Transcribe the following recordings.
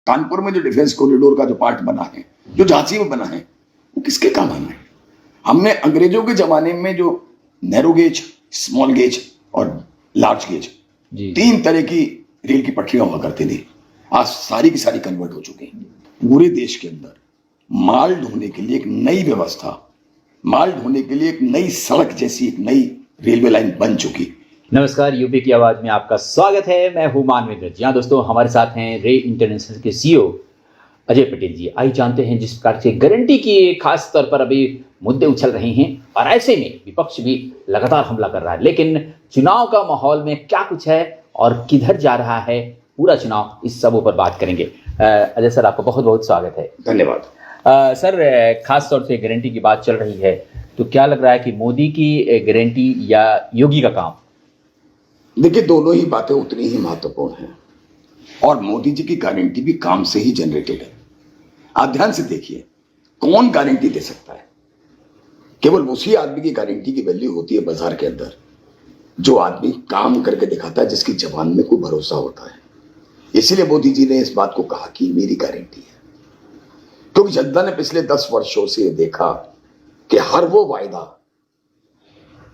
कानपुर में जो defence corridor का जो पार्ट बना है, जो झांसी में बना है, वो किसके काम आना है? हमने अंग्रेजों के जमाने में जो नैरो गेज, स्मॉल गेज और लार्ज गेज, तीन तरह की रेल की पटरियां हुआ करती थी, आज सारी की सारी कन्वर्ट हो चुकी हैं। पूरे देश के अंदर माल ढोने के लिए एक नई व्यवस्था, माल ढोने के लिए एक नई सड़क जैसी एक नई रेलवे लाइन बन चुकी। नमस्कार, यूपी की आवाज में आपका स्वागत है। मैं हूं मानवेंद्र। जी हाँ दोस्तों, हमारे साथ हैं रे इंटरनेशनल के सीईओ अजय पटेल जी। आइए जानते हैं जिस प्रकार से गारंटी की खास तौर पर अभी मुद्दे उछल रहे हैं और ऐसे में विपक्ष भी लगातार हमला कर रहा है, लेकिन चुनाव का माहौल में क्या कुछ है और किधर जा रहा है पूरा चुनाव, इस सब पर बात करेंगे। अजय सर, आपका बहुत बहुत स्वागत है। धन्यवाद। सर, खास तौर से गारंटी की बात चल रही है, तो क्या लग रहा है कि मोदी की गारंटी या योगी का काम? देखिए, दोनों ही बातें उतनी ही महत्वपूर्ण हैं और मोदी जी की गारंटी भी काम से ही जनरेटेड है। आप ध्यान से देखिए, कौन गारंटी दे सकता है? केवल उसी आदमी की गारंटी की वैल्यू होती है बाजार के अंदर जो आदमी काम करके दिखाता है, जिसकी जबान में कोई भरोसा होता है। इसीलिए मोदी जी ने इस बात को कहा कि मेरी गारंटी है, क्योंकि जनता ने पिछले 10 वर्षों से देखा कि हर वो वायदा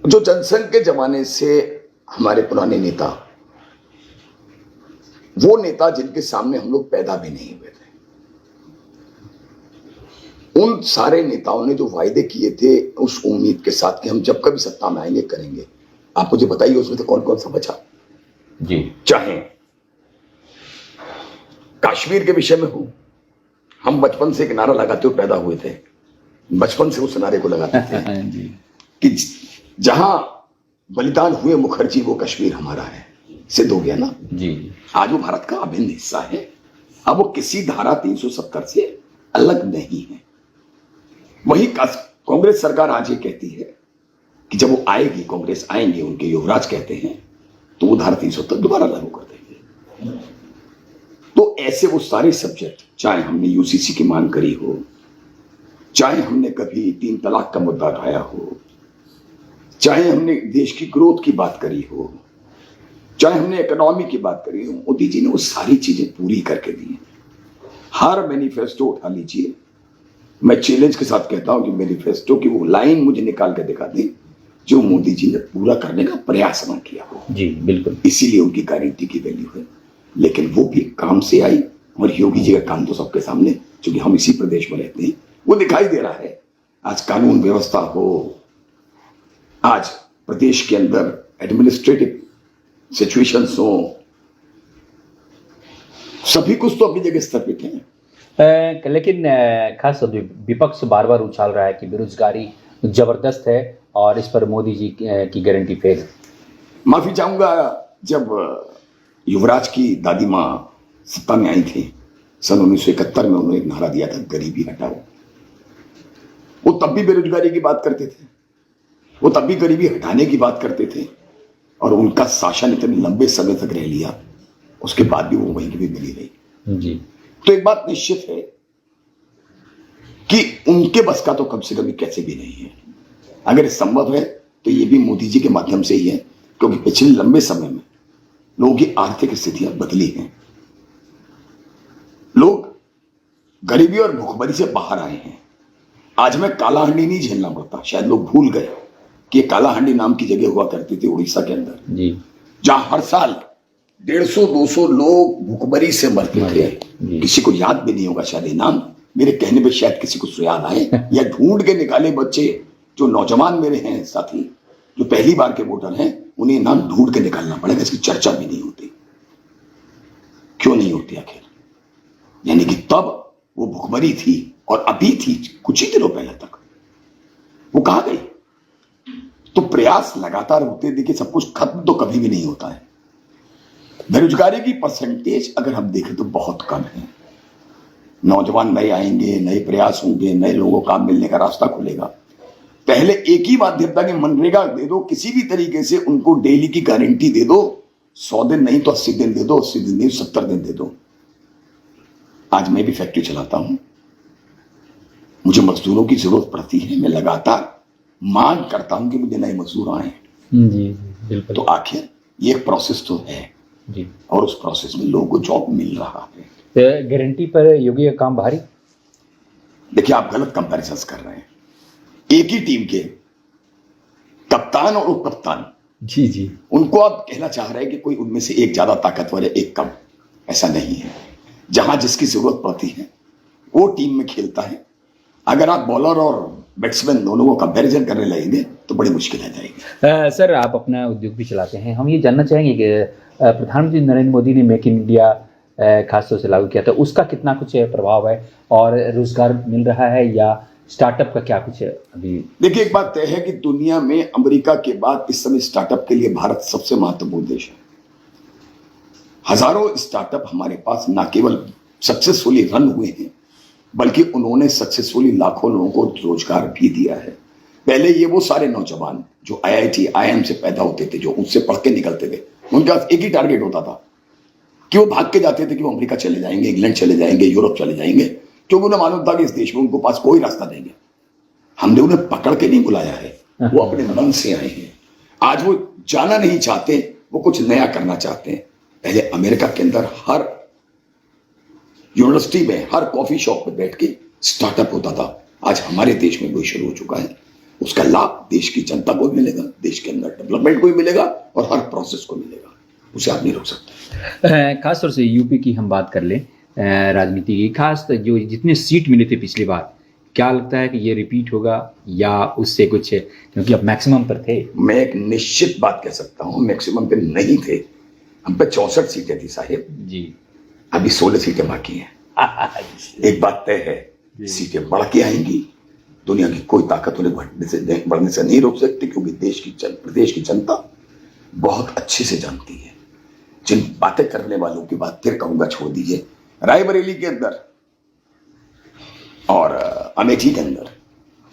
जो जनसंघ के जमाने से हमारे पुराने नेता, वो नेता जिनके सामने हम लोग पैदा भी नहीं हुए थे, उन सारे नेताओं ने जो वायदे किए थे उस उम्मीद के साथ कि हम जब कभी सत्ता में आएंगे करेंगे। आप मुझे बताइए उसमें तो कौन कौन सा बचा जी? चाहे कश्मीर के विषय में हो, हम बचपन से एक नारा लगाते हुए पैदा हुए थे, बचपन से उस नारे को लगाते थे जी। कि जहां बलिदान हुए मुखर्जी वो कश्मीर हमारा है, सिद्ध हो गया ना जी। आज वो भारत का अभिन्न हिस्सा है। अब वो किसी धारा 370 से अलग नहीं है। वही कांग्रेस सरकार आज ये कहती है कि जब वो आएगी, कांग्रेस आएंगे, उनके युवराज कहते हैं, तो वो धारा 370 दोबारा लागू कर देंगे। तो ऐसे वो सारे सब्जेक्ट, चाहे हमने यूसीसी की मांग करी हो, चाहे हमने कभी 3 तलाक का मुद्दा उठाया हो, चाहे हमने देश की ग्रोथ की बात करी हो, चाहे हमने इकोनॉमी की बात करी हो, मोदी जी ने वो सारी चीजें पूरी करके दी हैं। हर मैनिफेस्टो उठा लीजिए, मैं चैलेंज के साथ कहता हूं कि मैनिफेस्टो की वो लाइन मुझे निकाल के दिखा दें जो मोदी जी ने पूरा करने का प्रयास न किया हो। जी बिल्कुल। इसीलिए उनकी गारंटी की वैल्यू है, लेकिन वो भी काम से आई। और योगी जी का काम तो सबके सामने, क्योंकि हम इसी प्रदेश में रहते हैं, वो दिखाई दे रहा है। आज कानून व्यवस्था हो, आज प्रदेश के अंदर एडमिनिस्ट्रेटिव सिचुएशंस हो, सभी कुछ तो अपनी जगह स्थापित है। लेकिन खास विपक्ष बार बार उछाल रहा है कि बेरोजगारी जबरदस्त है और इस पर मोदी जी की गारंटी फेल। माफी चाहूंगा, जब युवराज की दादी माँ सत्ता में आई थी सन 1971 में, उन्होंने एक नारा दिया था, गरीबी हटाओ। वो तब भी बेरोजगारी की बात करते थे, वो तब भी गरीबी हटाने की बात करते थे, और उनका शासन इतने लंबे समय तक रह लिया, उसके बाद भी वो वहीं की भी मिली रही जी। तो एक बात निश्चित है कि उनके बस का तो कम से कम कैसे भी नहीं है। अगर संभव है तो ये भी मोदी जी के माध्यम से ही है, क्योंकि पिछले लंबे समय में लोगों की आर्थिक स्थितियां बदली हैं। लोग गरीबी और भुखमरी से बाहर आए हैं। आज में कालाहांडी नहीं झेलना पड़ता। शायद लोग भूल गए कि कालाहांडी नाम की जगह हुआ करती थी उड़ीसा के अंदर जी, जहां हर साल 150-200 लोग भुखमरी से मरते थे। किसी को याद भी नहीं होगा शायद ये नाम, मेरे कहने पे शायद किसी को याद आए, या ढूंढ के निकाले बच्चे जो नौजवान मेरे हैं साथी, जो पहली बार के वोटर हैं, उन्हें नाम ढूंढ के निकालना पड़ेगा। इसकी चर्चा भी नहीं होती। क्यों नहीं होती आखिर? यानी कि तब वो भुखमरी थी और अभी थी, कुछ ही दिनों पहले तक। वो कहां गई? तो प्रयास लगातार होते। देखिए, सब कुछ खत्म तो कभी भी नहीं होता है। बेरोजगारी की परसेंटेज अगर हम देखें तो बहुत कम है। नौजवान नए आएंगे, नए प्रयास होंगे, नए लोगों को काम मिलने का रास्ता खुलेगा। पहले एक ही बात था कि मनरेगा दे दो, किसी भी तरीके से उनको डेली की गारंटी दे दो, 100 दिन नहीं तो 80 दिन दे दो, 80 दिन नहीं 70 दिन दे दो। आज मैं भी फैक्ट्री चलाता हूं, मुझे मजदूरों की जरूरत पड़ती है। मैं लगातार मांग करता हूं कि मुझे नए मजदूर आए जी, बिल्कुल। तो आखिर ये एक प्रोसेस तो है जी, और उस प्रोसेस में लोगों को जॉब मिल रहा है। तो गारंटी पर योगी का काम भारी। देखिए, आप गलत कंपैरिजन कर रहे हैं। एक ही टीम के कप्तान और उप कप्तान, जी जी, उनको आप कहना चाह रहे हैं कि कोई उनमें से एक ज्यादा ताकतवर है, एक कम। ऐसा नहीं है। जहां जिसकी जरूरत पड़ती है वो टीम में खेलता है। अगर आप बॉलर और बैट्समैन दोनों को कंपैरिजन करने लगेंगे तो बड़ी मुश्किल आ जाएगी। सर, आप अपना उद्योग भी चलाते हैं, हम ये जानना चाहेंगे कि प्रधानमंत्री नरेंद्र मोदी ने मेक इन इंडिया खासतौर से लागू किया था, उसका कितना कुछ प्रभाव है और रोजगार मिल रहा है या स्टार्टअप का क्या कुछ है अभी? देखिए, एक बात तय है कि दुनिया में अमेरिका के बाद इस समय स्टार्टअप के लिए भारत सबसे महत्वपूर्ण देश है। हजारों स्टार्टअप हमारे पास न केवल सक्सेसफुली रन हुए हैं, बल्कि उन्होंने सक्सेसफुली लाखों लोगों को रोजगार भी दिया है। पहले ये वो सारे नौजवान जो IIT IIM से पैदा होते थे, जो उससे पढ़ के निकलते थे, उनका एक ही टारगेट होता था कि वो भाग के जाते थे कि वो अमेरिका चले जाएंगे, इंग्लैंड चले जाएंगे, यूरोप चले जाएंगे, क्योंकि उन्हें मालूम था कि इस देश में उनको पास कोई रास्ता नहीं है। हमने उन्हें पकड़ के नहीं बुलाया है, वो अपने मन से आए हैं। आज वो जाना नहीं चाहते, वो कुछ नया करना चाहते हैं। पहले अमेरिका के अंदर हर यूनिवर्सिटी में, हर कॉफी शॉप में बैठ के स्टार्टअप होता था। आज हमारे देश में वही शुरू हो चुका है। उसका लाभ देश की जनता को मिलेगा, देश के अंदर डेवलपमेंट को भी मिलेगा और हर प्रोसेस को मिलेगा। उसे आप नहीं रोक सकते। खासतौर से यूपी की हम बात कर लें, राजनीति की खास जो जितने सीट मिले थे पिछली बार, क्या लगता है कि ये रिपीट होगा या उससे कुछ, क्योंकि अब मैक्सिमम पर थे? मैं एक निश्चित बात कह सकता हूं, मैक्सिमम पे नहीं थे। हम पे 64 सीटें थी साहिब जी, अभी 16 सीटें बाकी हैं। एक बात तय है, सीटें बढ़ के आएंगी। दुनिया की कोई ताकत उन्हें बढ़ने से नहीं रोक सकती, क्योंकि प्रदेश की जनता बहुत अच्छे से जानती है। जिन बातें करने वालों की बात फिर कहूंगा, छोड़ दीजिए। रायबरेली के अंदर और अमेठी के अंदर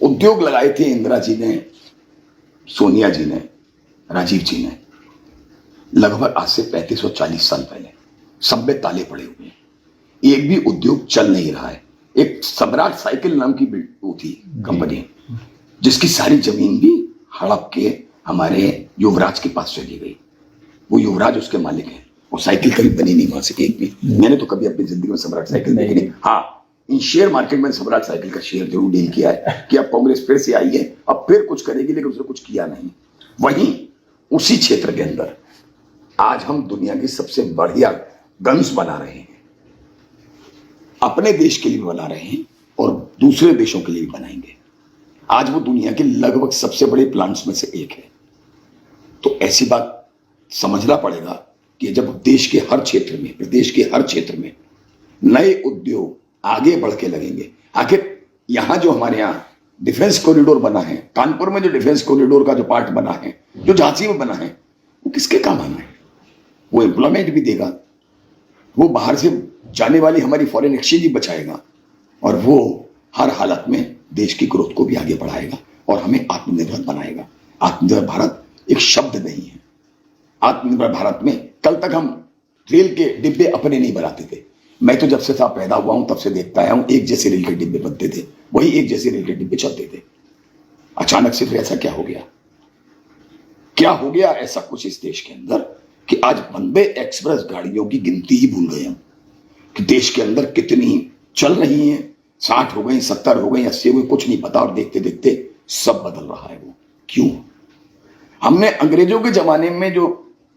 उद्योग लगाए थे इंदिरा जी ने, सोनिया जी ने, राजीव जी ने, लगभग आज से 35 और 40 साल पहले। सब में ताले पड़े हुए हैं, एक भी उद्योग चल नहीं रहा है। एक सम्राट साइकिल नाम की वो थी कंपनी, जिसकी सारी जमीन भी हड़प के हमारे युवराज के पास चली गई। वो युवराज उसके मालिक हैं, वो साइकिल कभी बनी नहीं वहां से एक भी। मैंने तो कभी अपनी जिंदगी में सम्राट साइकिल देखी नहीं। हाँ, इन शेयर मार्केट में सम्राट साइकिल का शेयर जरूर डील किया है कि अब कांग्रेस फिर से आई है, अब फिर कुछ करेगी, लेकिन उसने कुछ किया नहीं। वहीं उसी क्षेत्र के अंदर आज हम दुनिया की सबसे बढ़िया गन्स बना रहे हैं, अपने देश के लिए बना रहे हैं और दूसरे देशों के लिए भी बनाएंगे। आज वो दुनिया के लगभग सबसे बड़े प्लांट्स में से एक है। तो ऐसी बात समझना पड़ेगा कि जब देश के हर क्षेत्र में, प्रदेश के हर क्षेत्र में नए उद्योग आगे बढ़ के लगेंगे। आखिर यहां जो हमारे यहाँ डिफेंस कॉरिडोर बना है, कानपुर में जो डिफेंस कॉरिडोर का जो पार्ट बना है, जो झांसी में बना है, वो किसके काम आना है? वो एम्प्लॉयमेंट भी देगा, वो बाहर से जाने वाली हमारी फॉरेन एक्सचेंज भी बचाएगा, और वो हर हालत में देश की ग्रोथ को भी आगे बढ़ाएगा और हमें आत्मनिर्भर बनाएगा। आत्मनिर्भर भारत एक शब्द नहीं है। आत्मनिर्भर भारत में कल तक हम रेल के डिब्बे अपने नहीं बनाते थे। मैं तो जब से था पैदा हुआ हूं तब से देखता आया हूं, एक जैसे रेल के डिब्बे बनते थे, वही एक जैसे रेल के डिब्बे चलते थे। अचानक से फिर ऐसा क्या हो गया? क्या हो गया ऐसा कुछ इस देश के अंदर कि आज वंदे एक्सप्रेस गाड़ियों की गिनती ही भूल गए हम कि देश के अंदर कितनी चल रही हैं। 60 हो गई, 70 हो गई, 80 हो गई, कुछ नहीं पता, और देखते देखते सब बदल रहा है। वो क्यों? हमने अंग्रेजों के जमाने में जो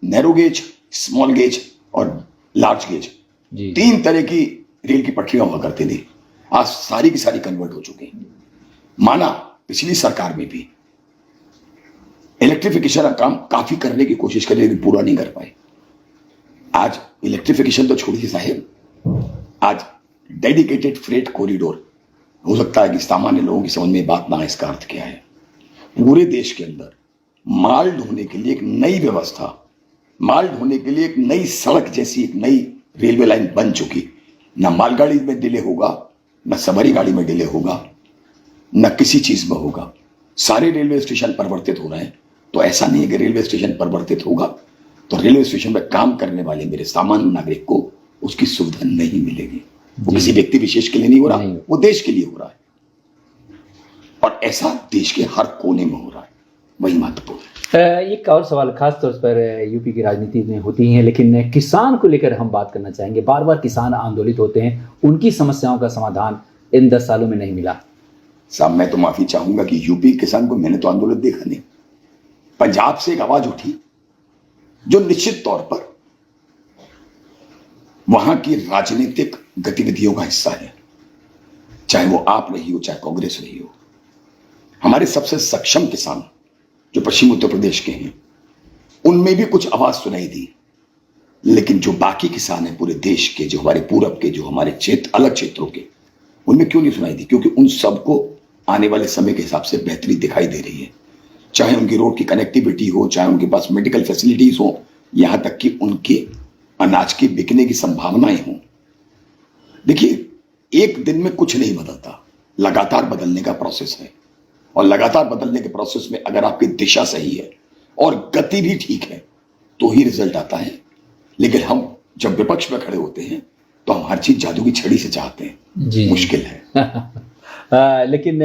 नैरो गेज, स्मॉल गेज और लार्ज गेज, 3 तरह की रेल की पटरियां हुआ करती थी, आज सारी की सारी कन्वर्ट हो चुकी हैं। माना पिछली सरकार में भी इलेक्ट्रिफिकेशन का काम काफी करने की कोशिश करी, लेकिन पूरा नहीं कर पाए। आज इलेक्ट्रिफिकेशन तो छोड़िए साहेब, आज डेडिकेटेड फ्रेट कॉरिडोर, हो सकता है कि सामान्य लोगों की समझ में बात ना आए इसका अर्थ क्या है। पूरे देश के अंदर माल ढोने के लिए एक नई व्यवस्था, माल ढोने के लिए एक नई सड़क जैसी एक नई रेलवे लाइन बन चुकी। न मालगाड़ी में डिले होगा, न सवारी गाड़ी में डिले होगा, न किसी चीज में होगा। सारे रेलवे स्टेशन परिवर्तित हो रहे हैं। तो ऐसा नहीं है कि रेलवे स्टेशन परिवर्तित होगा तो रेलवे स्टेशन पर काम करने वाले मेरे सामान्य नागरिक को उसकी सुविधा नहीं मिलेगी। वो किसी व्यक्ति विशेष के लिए नहीं हो रहा, वो देश के लिए हो रहा है। और ऐसा देश के हर कोने में हो रहा है। वही महत्वपूर्ण है। एक और सवाल खास तौर पर यूपी की राजनीति में होती हैं, लेकिन किसान को लेकर हम बात करना चाहेंगे। बार बार किसान आंदोलित होते हैं, उनकी समस्याओं का समाधान इन 10 सालों में नहीं मिला। साहब मैं तो माफी चाहूंगा कि यूपी किसान को मैंने तो आंदोलन देखा नहीं। पंजाब से एक आवाज उठी जो निश्चित तौर पर वहां की राजनीतिक गतिविधियों का हिस्सा है, चाहे वो आप रही हो चाहे कांग्रेस रही हो। हमारे सबसे सक्षम किसान जो पश्चिम उत्तर प्रदेश के हैं, उनमें भी कुछ आवाज सुनाई दी, लेकिन जो बाकी किसान हैं पूरे देश के, जो हमारे पूरब के, जो हमारे क्षेत्र अलग क्षेत्रों के, उनमें क्यों नहीं सुनाई दी? क्योंकि उन सबको आने वाले समय के हिसाब से बेहतरी दिखाई दे रही है, चाहे उनकी रोड की कनेक्टिविटी हो, चाहे उनके पास मेडिकल फैसिलिटीज हो, यहां तक कि उनके अनाज के बिकने की संभावनाएं हों। देखिए, एक दिन में कुछ नहीं बदलता, लगातार बदलने का प्रोसेस है, और लगातार बदलने के प्रोसेस में अगर आपकी दिशा सही है और गति भी ठीक है तो ही रिजल्ट आता है। लेकिन हम जब विपक्ष में खड़े होते हैं तो हम हर चीज जादू की छड़ी से चाहते हैं जी। मुश्किल है। लेकिन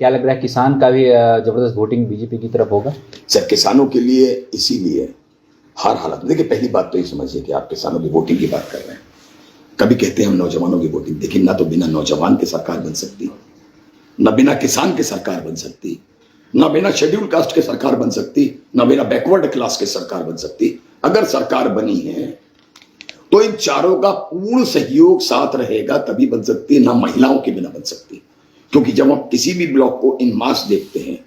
क्या लग रहा है किसान का भी जबरदस्त वोटिंग बीजेपी की तरफ होगा? सर, किसानों के लिए इसीलिए हर हालत में, देखिए पहली बात तो ये समझिए कि आप किसानों की वोटिंग की बात कर रहे हैं। कभी कहते हैं हम नौजवानों की वोटिंग, देखिए ना तो बिना नौजवान के सरकार बन सकती, न बिना किसान के सरकार बन सकती, न बिना शेड्यूल कास्ट के सरकार बन सकती, न बिना बैकवर्ड क्लास के सरकार बन सकती। अगर सरकार बनी है तो इन चारों का पूर्ण सहयोग साथ रहेगा तभी बन सकती है, ना महिलाओं के बिना बन सकती। क्योंकि जब हम किसी भी ब्लॉक को इन मास देखते हैं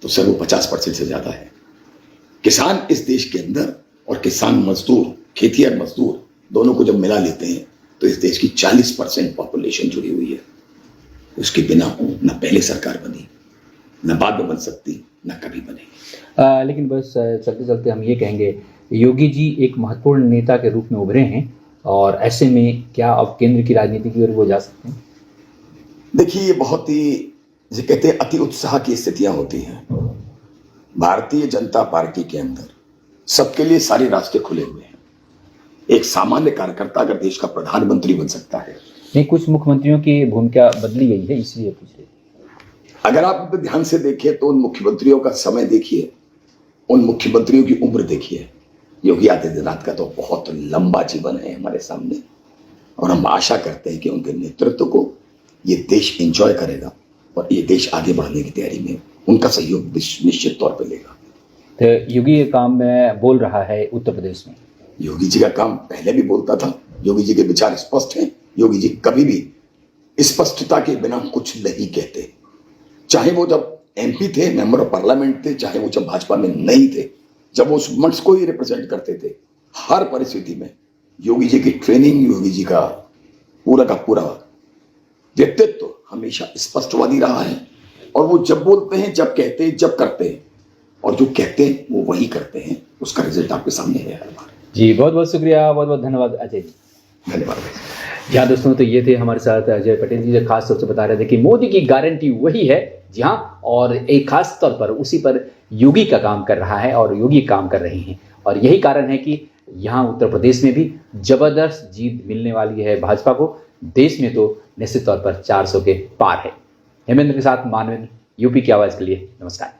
तो सर वो 50% से ज्यादा है। किसान इस देश के अंदर और किसान मजदूर, खेतिहर मजदूर दोनों को जब मिला लेते हैं तो इस देश की 40% पॉपुलेशन जुड़ी हुई है। उसके बिना न पहले सरकार बनी, न बाद में बन सकती, न कभी बनेगी। लेकिन बस चलते चलते हम ये कहेंगे, योगी जी एक महत्वपूर्ण नेता के रूप में उभरे हैं, और ऐसे में क्या अब केंद्र की राजनीति की ओर वो जा सकते हैं? देखिए, ये बहुत ही जिसे कहते हैं अति उत्साह की स्थितियां होती हैं। भारतीय जनता पार्टी के अंदर सबके लिए सारे रास्ते खुले हुए हैं। एक सामान्य कार्यकर्ता अगर देश का प्रधानमंत्री बन सकता है। नहीं, कुछ मुख्यमंत्रियों की भूमिका बदली गई है, इसलिए पूछ रहे। अगर आप ध्यान से देखें तो उन मुख्यमंत्रियों का समय देखिए, उन मुख्यमंत्रियों की उम्र देखिए। योगी आदित्यनाथ का तो बहुत लंबा जीवन है हमारे सामने, और हम आशा करते हैं कि उनके नेतृत्व को ये देश एंजॉय करेगा और ये देश आगे बढ़ने की तैयारी में उनका सहयोग निश्चित तौर पर लेगा। तो योगी ये काम में बोल रहा है उत्तर प्रदेश में। योगी जी का काम पहले भी बोलता था। योगी जी के विचार स्पष्ट हैं। योगी जी कभी भी स्पष्टता के बिना कुछ नहीं कहते। चाहे वो जब एमपी थे, मेंबर ऑफ पार्लियामेंट थे, चाहे वो जब भाजपा में नहीं थे, जब वो उस मंच को ही रिप्रेजेंट करते थे, हर परिस्थिति में योगी जी की ट्रेनिंग, योगी जी का पूरा व्यक्तित्व हमेशा स्पष्टवादी रहा है। और वो जब बोलते हैं, जब कहते हैं, जब करते हैं, और जो कहते हैं वो वही करते हैं। उसका रिजल्ट आपके सामने है हर बार। जी, बहुत बहुत शुक्रिया, बहुत बहुत धन्यवाद अजय जी। धन्यवाद। जी हाँ दोस्तों, तो ये थे हमारे साथ अजय पटेल जी, जो खास तौर से बता रहे थे कि मोदी की गारंटी वही है। जी हाँ, और एक खास तौर पर उसी पर योगी का काम कर रहा है और योगी काम कर रहे हैं, और यही कारण है कि यहाँ उत्तर प्रदेश में भी जबरदस्त जीत मिलने वाली है भाजपा को। देश में तो निश्चित तौर पर 400 के पार है। हेमेंद्र के साथ मानवेंद्र, यूपी की आवाज़ के लिए नमस्कार।